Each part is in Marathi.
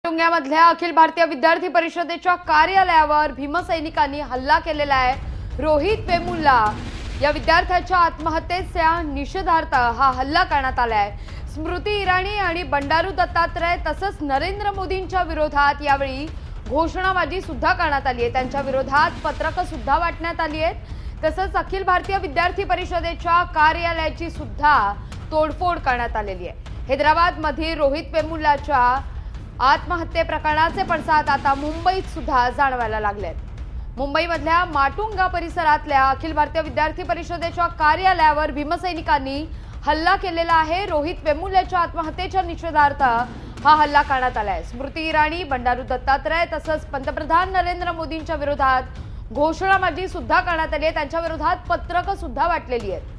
माटुंग्यामधल्या अखिल भारतीय विद्यार्थी परिषदेच्या कार्यालयावर भीमसैनिकांनी हल्ला केलेला आहे। रोहित वेमुल्ला या विद्यार्थ्याच्या आत्महत्येच्या निषेधार्थ हा हल्ला करण्यात आला आहे। स्मृती इराणी आणि बंडारू दत्तात्रय तसंच नरेंद्र मोदींच्या विरोधात यावेळी घोषणाबाजी सुद्धा करण्यात आली आहे। त्यांच्या विरोधात पत्रकं सुद्धा वाटण्यात आली आहेत। तसंच अखिल भारतीय विद्यार्थी परिषदेच्या कार्यालयाची सुद्धा तोडफोड करण्यात आलेली आहे। हैदराबाद मध्ये रोहित वेमुल्लाच्या आत्महत्ये प्रकरणाचे पडसाद आता मुंबईत सुद्धा जाणवायला लागलेत। मुंबईमधल्या माटुंगा परिसरातल्या अखिल भारतीय विद्यार्थी परिषदेच्या कार्यालयावर भीमसैनिकांनी हल्ला केलेला आहे। रोहित वेमुल्लाच्या आत्महत्येच्या निषेधार्थ हा हल्ला करण्यात आला आहे। स्मृती इराणी, बंडारू दत्तात्रय तसंच पंतप्रधान नरेंद्र मोदींच्या विरोधात घोषणाबाजी सुद्धा करण्यात आली आहे। त्यांच्या विरोधात पत्रकं सुद्धा वाटलेली आहेत।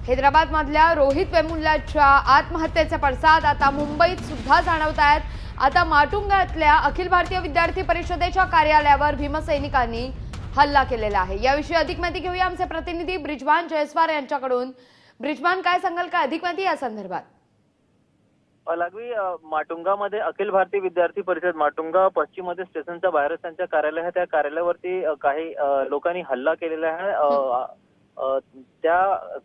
हैदराबाद मधल्या रोहित वेमुल्लाच्या आत्महत्येचे पडसाद आता मुंबईत सुद्धा जाणवत आहेत। आता माटुंगातल्या अखिल भारतीय विद्यार्थी परिषदेच्या कार्यालयावर भीमसैनिकांनी हल्ला केलेला आहे। याविषयी अधिक माहिती घेऊया आमचे प्रतिनिधी ब्रिजवान जयस्वार यांच्याकडून। ब्रिजवान, काय सांगाल, काय अधिक माहिती या संदर्भात? लागवी माटुंगामध्ये अखिल भारतीय विद्यार्थी परिषद माटुंगा पश्चिम मध्ये स्टेशनच्या बाहेरच त्यांच्या कार्यालय आहे। त्या कार्यालयावरती काही लोकांनी हल्ला केलेला आहे। त्या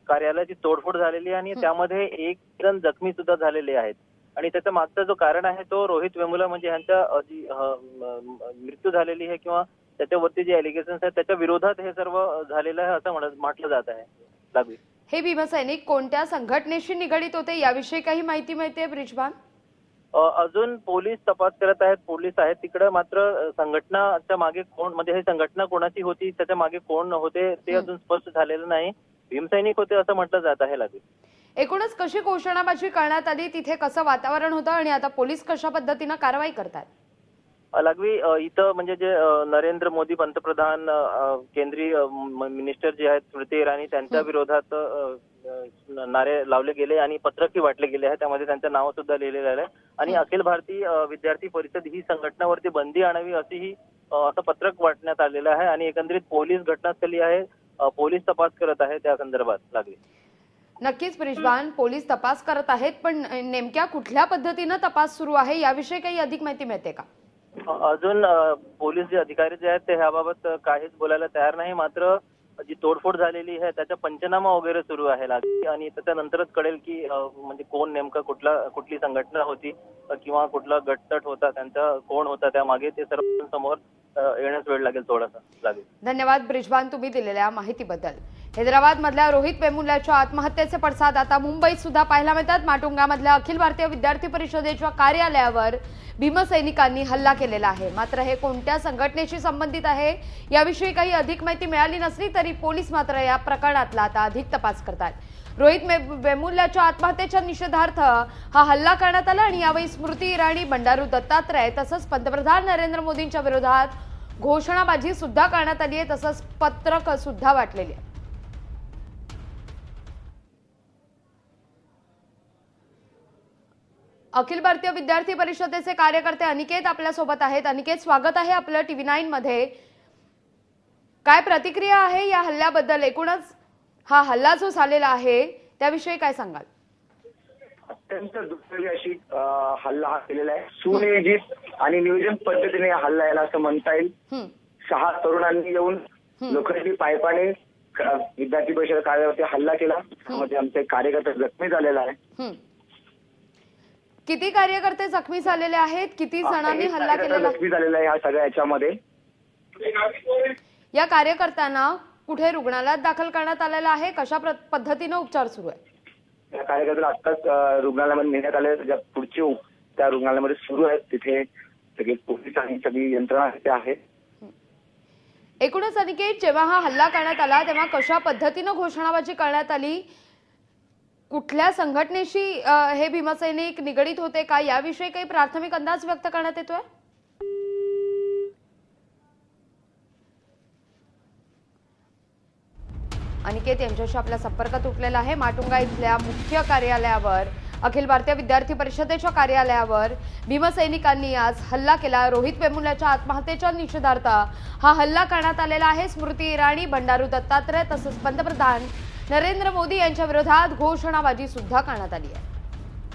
कार्यालयाची तोडफोड झालेली आहे आणि त्यामध्ये एक जण जखमी सुद्धा झालेले आहेत। आणि त्याच्या मागचा जो कारण आहे तो रोहित वेमुल्ला म्हणजे यांच्या जी मृत्यू झालेली आहे किंवा त्याच्यावरती जे एलिगेशन्स आहेत त्याच्या विरोधात हे सर्व झालेलं आहे असं म्हटलं जात आहे। लागवी हे भीमसैनिक कोणत्या संघटनेशी निगडीत होते याविषयी काही माहिती मिळते ब्रिजवान? अजून पोलीस तपास करत आहेत, पोलीस आहेत तिकडे। मात्र संघटनाच्या मागे कोण, म्हणजे ही संघटना कोणाची होती, त्याच्या मागे कोण होते ते अजून स्पष्ट झालेलं नाही। भीमसैनिक होते असं म्हटलं जात आहे। लागवी एकूणच कशी घोषणाबाजी करण्यात आली, तिथे कसं वातावरण होतं आणि आता पोलीस कशा पद्धतीने कारवाई करतात? लागवी इथं म्हणजे जे नरेंद्र मोदी पंतप्रधान, केंद्रीय मिनिस्टर जे आहेत स्मृती इराणी, त्यांच्या विरोधात नारे लावले गेले आणि पत्रकही वाटले गेले आहे। त्यामध्ये त्यांचं नाव सुद्धा लिहिलेलं आहे आणि अखिल भारतीय विद्यार्थी परिषद ही संघटनावरती बंदी आणावी अशीही असं पत्रक वाटण्यात आलेलं आहे। आणि एकंदरीत पोलीस घटनास्थळी आहे, पोलीस तपास करत आहे त्या संदर्भात। लागली नक्कीच ब्रिजवान, पोलीस तपास करत आहेत, पण नेमक्या कुठल्या पद्धतीने तपास सुरू आहे याविषयी काही अधिक माहिती मिळते का? अजून पोलीस जे अधिकारी जे आहेत ते ह्याबाबत काहीच बोलायला तयार नाही। मात्र जी तोडफोड झालेली आहे त्याचा पंचनामा वगैरे सुरू आहे लागली आणि त्याच्यानंतरच कळेल की म्हणजे कोण नेमकं कुठली संघटना होती किंवा कुठला गटतट होता, त्यांचा कोण होता त्यामागे, ते सर्व समोर येण्यास वेळ लागेल थोडासा। लागेल। धन्यवाद ब्रिजवान, तुम्ही दिलेल्या माहितीबद्दल। हैदराबाद मधल्या रोहित वेमुल्लाच्या आत्महत्येचे पडसाद आता मुंबईत सुद्धा पाहायला मिळतात। माटुंगामधल्या अखिल भारतीय विद्यार्थी परिषदेच्या कार्यालयावर भीमसैनिकांनी हल्ला केलेला आहे। मात्र हे कोणत्या संघटनेशी संबंधित आहे याविषयी काही अधिक माहिती मिळाली नसली तरी पोलीस मात्र या प्रकरणातला आता अधिक तपास करतात। रोहित वेमुल्लाच्या आत्महत्येच्या निषेधार्थ हा हल्ला करण्यात आला आणि यावेळी स्मृती इराणी, बंडारू दत्तात्रय तसंच पंतप्रधान नरेंद्र मोदींच्या विरोधात घोषणाबाजी सुद्धा करण्यात आली आहे, तसंच पत्रक सुद्धा वाटलेली आहे। अखिल भारतीय विद्यार्थी परिषदेचे कार्यकर्ते अनिकेत आपल्या सोबत आहेत। अनिकेत, स्वागत आहे आपलं TV9 मध्ये। काय प्रतिक्रिया आहे या हल्ल्याबद्दल? एकूणच हा हल्ला जो झालेला आहे त्याविषयी काय सांगाल? अत्यंत दुर्दैवी अशी हल्ला हा केलेला आहे। सुनियोजित आणि नियोजन पद्धतीने हल्ला याला असं म्हणता येईल। 6 तरुणांनी येऊन लोखंडी पायपाने विद्यार्थी परिषद कार्यालयावरती हल्ला केला, त्यामध्ये आमचे कार्यकर्ते जखमी झालेला आहे। किती कार्यकर्ते जखमी झालेले आहेत? किती जणांनी हल्ला केलेला जखमी झालेला आहे या सगळ्या याच्यामध्ये? या कार्यकर्त्यांना कुठे रुग्णालयात दाखल करण्यात आलेला आहे? कशा पद्धतीने उपचार सुरू आहे? या कार्यकर्त्याला आत्ताच रुग्णालयामध्ये नेण्यात आले, ज्या पुढचे त्या रुग्णालयामध्ये सुरू आहेत। तिथे सगळे पोलीस आणि सगळी यंत्रणा तिथे आहे। एकूणच अनिकेत, जेव्हा हा हल्ला करण्यात आला तेव्हा कशा पद्धतीने घोषणाबाजी करण्यात आली? कुठल्या संघटनेशी हे भीमसैनिक निगडीत होते का याविषयी काही प्राथमिक अंदाज व्यक्त करण्यात येतोय? अनिकेत यांच्याशी आपला संपर्क तुटलेला आहे। माटुंगा इथल्या मुख्य कार्यालयावर अखिल भारतीय विद्यार्थी परिषदेच्या कार्यालयावर भीमसैनिकांनी आज हल्ला केला। रोहित वेमुलाच्या आत्महत्येच्या निषेधार्थ हा हल्ला करण्यात आलेला आहे। स्मृती इराणी, बंडारू दत्तात्रय तसंच पंतप्रधान नरेंद्र मोदी यांच्या विरोधात घोषणाबाजी सुद्धा करण्यात आली आहे।